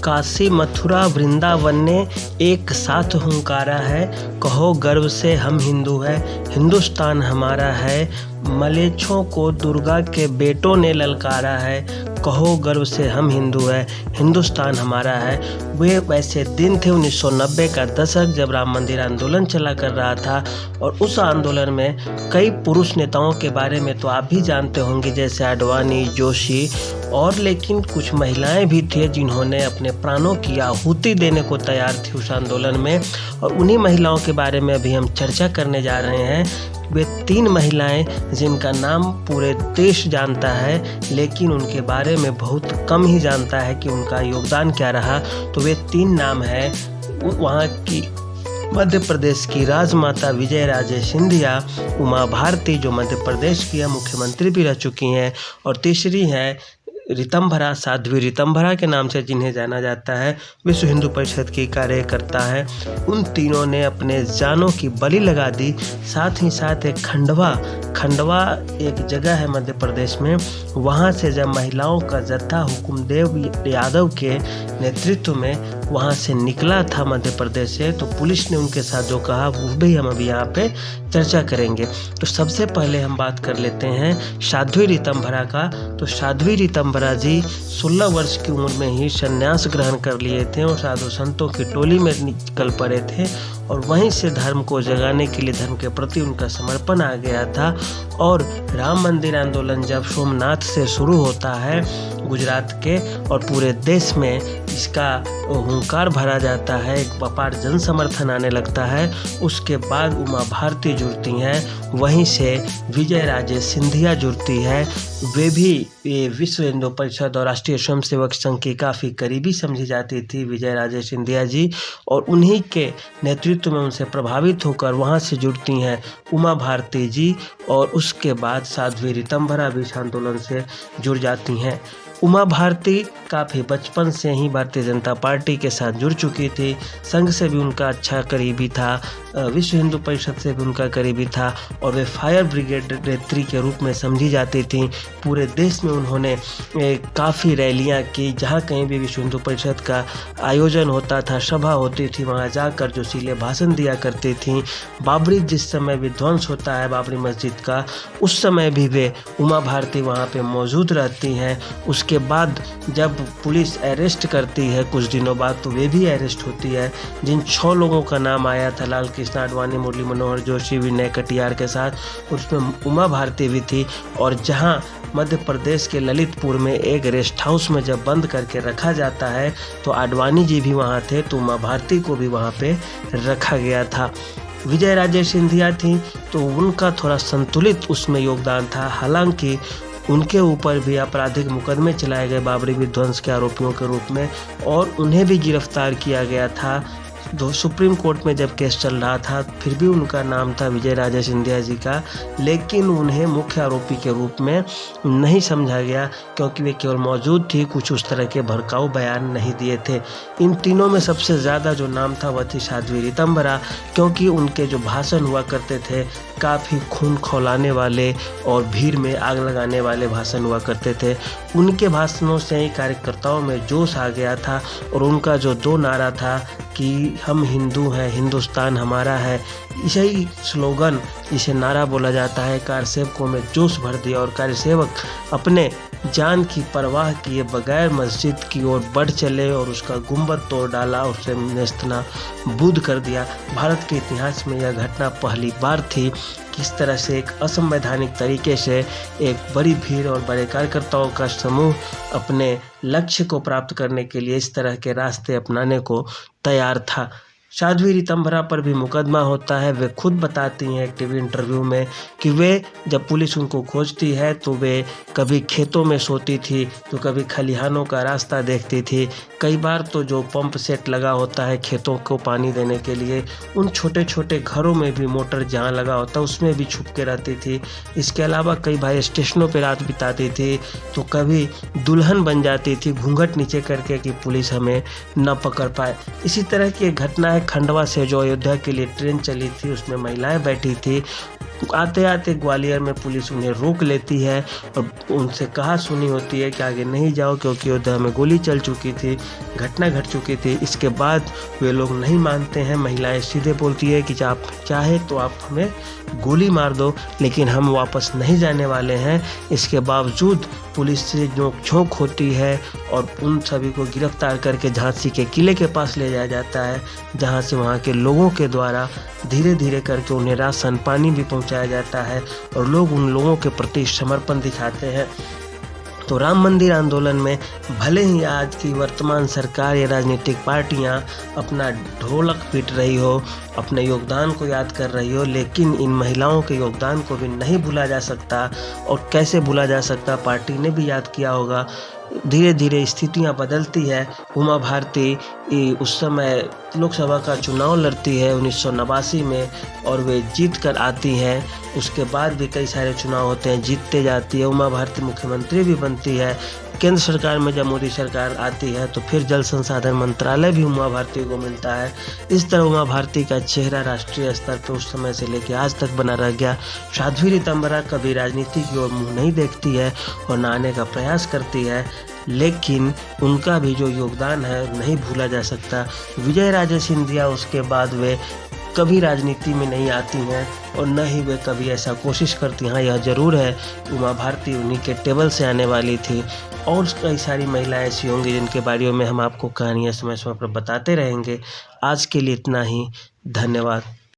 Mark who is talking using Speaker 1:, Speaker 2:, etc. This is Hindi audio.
Speaker 1: काशी मथुरा वृंदावन ने एक साथ हुंकारा है। कहो गर्व से हम हिंदू हैं, हिंदुस्तान हमारा है। मलेच्छों को दुर्गा के बेटों ने ललकारा है। कहो गर्व से हम हिंदू हैं, हिंदुस्तान हमारा है। वे वैसे दिन थे 1990 का दशक, जब राम मंदिर आंदोलन चला कर रहा था। और उस आंदोलन में कई पुरुष नेताओं के बारे में तो आप भी जानते होंगे, जैसे आडवाणी, जोशी, और लेकिन कुछ महिलाएं भी थी जिन्होंने अपने प्राणों की आहुति देने को तैयार थी उस आंदोलन में। और उन्हीं महिलाओं के बारे में अभी हम चर्चा करने जा रहे हैं। वे 3 महिलाएं जिनका नाम पूरे देश जानता है, लेकिन उनके बारे में बहुत कम ही जानता है कि उनका योगदान क्या रहा। तो वे 3 नाम हैं वहाँ की मध्य प्रदेश की राजमाता विजय राजे सिंधिया, उमा भारती जो मध्य प्रदेश की मुख्यमंत्री भी रह चुकी हैं, और तीसरी है ऋतंभरा, साध्वी ऋतंभरा के नाम से जिन्हें जाना जाता है, विश्व हिंदू परिषद की कार्यकर्ता है। उन तीनों ने अपने जानों की बलि लगा दी। साथ ही साथ एक खंडवा एक जगह है मध्य प्रदेश में, वहाँ से जब महिलाओं का जत्था हुकुमदेव यादव के नेतृत्व में वहाँ से निकला था मध्य प्रदेश से, तो पुलिस ने उनके साथ जो कहा वो भी हम अभी यहाँ पे चर्चा करेंगे। तो सबसे पहले हम बात कर लेते हैं साध्वी ऋतंभरा का। तो साध्वी ऋतंभरा जी 16 वर्ष की उम्र में ही संन्यास ग्रहण कर लिए थे और साधु संतों की टोली में निकल पड़े थे, और वहीं से धर्म को जगाने के लिए, धर्म के प्रति उनका समर्पण आ गया था। और राम मंदिर आंदोलन जब सोमनाथ से शुरू होता है गुजरात के, और पूरे देश में इसका हुंकार भरा जाता है, एक अपार जन समर्थन आने लगता है, उसके बाद उमा भारती जुड़ती हैं, वहीं से विजय राजे सिंधिया जुड़ती है। वे भी विश्व हिंदू परिषद और राष्ट्रीय स्वयंसेवक संघ की काफ़ी करीबी समझी जाती थी विजय राजे सिंधिया जी, और उन्हीं के नेतृत्व में उनसे प्रभावित होकर वहाँ से जुड़ती हैं उमा भारती जी, और उसके बाद साध्वी ऋतंभरा भी इस आंदोलन से जुड़ जाती हैं। उमा भारती काफ़ी बचपन से ही भारतीय जनता पार्टी के साथ जुड़ चुकी थी। संघ से भी उनका अच्छा करीबी था, विश्व हिंदू परिषद से भी उनका करीबी था, और वे फायर ब्रिगेड नेत्री के रूप में समझी जाती थी। पूरे देश में उन्होंने काफ़ी रैलियां की, जहां कहीं भी विश्व हिंदू परिषद का आयोजन होता था, सभा होती थी, वहां जाकर जोशीले भाषण दिया करती थी। बाबरी जिस समय विध्वंस होता है बाबरी मस्जिद का, उस समय भी वे उमा भारती वहां पे मौजूद रहती हैं। उसके बाद जब पुलिस अरेस्ट करती है कुछ दिनों बाद, तो वे भी अरेस्ट होती है। जिन 6 लोगों का नाम आया था, लाल कृष्ण आडवाणी, मुरली मनोहर जोशी, विनय कटियार के साथ, उसमें उमा भारती भी थी। और जहां मध्य प्रदेश के ललितपुर में एक रेस्ट हाउस में जब बंद करके रखा जाता है, तो आडवाणी जी भी वहां थे, तो उमा भारती को भी वहां पे रखा गया था। विजय राजे सिंधिया थी, तो उनका थोड़ा संतुलित उसमें योगदान था। हालांकि उनके ऊपर भी आपराधिक मुकदमे चलाए गए बाबरी विध्वंस के आरोपियों के रूप में, और उन्हें भी गिरफ्तार किया गया था। सुप्रीम कोर्ट में जब केस चल रहा था, फिर भी उनका नाम था विजय राजे सिंधिया जी का, लेकिन उन्हें मुख्य आरोपी के रूप में नहीं समझा गया, क्योंकि वे केवल मौजूद थी, कुछ उस तरह के भड़काऊ बयान नहीं दिए थे। इन तीनों में सबसे ज़्यादा जो नाम था वह थी साध्वी ऋतंभरा, क्योंकि उनके जो भाषण हुआ करते थे काफ़ी खून खौलाने वाले और भीड़ में आग लगाने वाले भाषण हुआ करते थे। उनके भाषणों से ही कार्यकर्ताओं में जोश आ गया था, और उनका जो 2 नारा था कि हम हिंदू हैं, हिंदुस्तान हमारा है, यही स्लोगन, इसे नारा बोला जाता है, कार्यसेवकों में जोश भर दिया, और कार्यसेवक अपने जान की परवाह किए बगैर मस्जिद की ओर बढ़ चले और उसका गुंबद तोड़ डाला, उसे नेस्तनाबूद कर दिया। भारत के इतिहास में यह घटना पहली बार थी। किस तरह से एक असंवैधानिक तरीके से एक बड़ी भीड़ और बड़े कार्यकर्ताओं का समूह अपने लक्ष्य को प्राप्त करने के लिए इस तरह के रास्ते अपनाने को तैयार था। साध्वी ऋतंभरा पर भी मुकदमा होता है। वे खुद बताती हैं एक टीवी इंटरव्यू में कि वे जब पुलिस उनको खोजती है, तो वे कभी खेतों में सोती थी, तो कभी खलिहानों का रास्ता देखती थी। कई बार तो जो पंप सेट लगा होता है खेतों को पानी देने के लिए, उन छोटे छोटे घरों में भी मोटर जहाँ लगा होता है उसमें भी छुप के रहती थी। इसके अलावा कई बार स्टेशनों पर रात बिताती थी, तो कभी दुल्हन बन जाती थी घूंघट नीचे करके कि पुलिस हमें न पकड़ पाए। इसी तरह की एक घटना है खंडवा से, जो अयोध्या के लिए ट्रेन चली थी, उसमें महिलाएं बैठी थी। आते आते ग्वालियर में पुलिस उन्हें रोक लेती है और उनसे कहा सुनी होती है कि आगे नहीं जाओ, क्योंकि अयोध्या में गोली चल चुकी थी, घटना घट चुकी थी। इसके बाद वे लोग नहीं मानते हैं। महिलाएं सीधे बोलती है कि आप चाहे तो आप हमें गोली मार दो, लेकिन हम वापस नहीं जाने वाले हैं। इसके बावजूद पुलिस से नोक-झोंक होती है और उन सभी को गिरफ्तार करके झांसी के किले के पास ले जाया जाता है, जहां से वहां के लोगों के द्वारा धीरे धीरे करके उन्हें राशन पानी भी पहुंचाया जाता है और लोग उन लोगों के प्रति समर्पण दिखाते हैं। तो राम मंदिर आंदोलन में भले ही आज की वर्तमान सरकार या राजनीतिक पार्टियां अपना ढोलक पीट रही हो, अपने योगदान को याद कर रही हो, लेकिन इन महिलाओं के योगदान को भी नहीं भूला जा सकता। और कैसे भूला जा सकता, पार्टी ने भी याद किया होगा। धीरे धीरे स्थितियां बदलती है। उमा भारती उस समय लोकसभा का चुनाव लड़ती है 1989 में और वे जीत कर आती हैं। उसके बाद भी कई सारे चुनाव होते हैं, जीतते जाती है। उमा भारती मुख्यमंत्री भी बनती है। केंद्र सरकार में जब मोदी सरकार आती है तो फिर जल संसाधन मंत्रालय भी उमा भारती को मिलता है। इस तरह उमा भारती का चेहरा राष्ट्रीय स्तर पर उस समय से लेकर आज तक बना रह गया। साध्वी ऋतंबरा कभी राजनीति की ओर मुँह नहीं देखती है और न आने का प्रयास करती है, लेकिन उनका भी जो योगदान है नहीं भूला जा सकता। विजय राजे सिंधिया उसके बाद वे कभी राजनीति में नहीं आती हैं और न ही वे कभी ऐसा कोशिश करती। हाँ, यह ज़रूर है उमा भारती उन्हीं के टेबल से आने वाली थी। और कई सारी महिलाएं ऐसी होंगी जिनके बारे में हम आपको कहानियाँ समय समय पर बताते रहेंगे। आज के लिए इतना ही। धन्यवाद।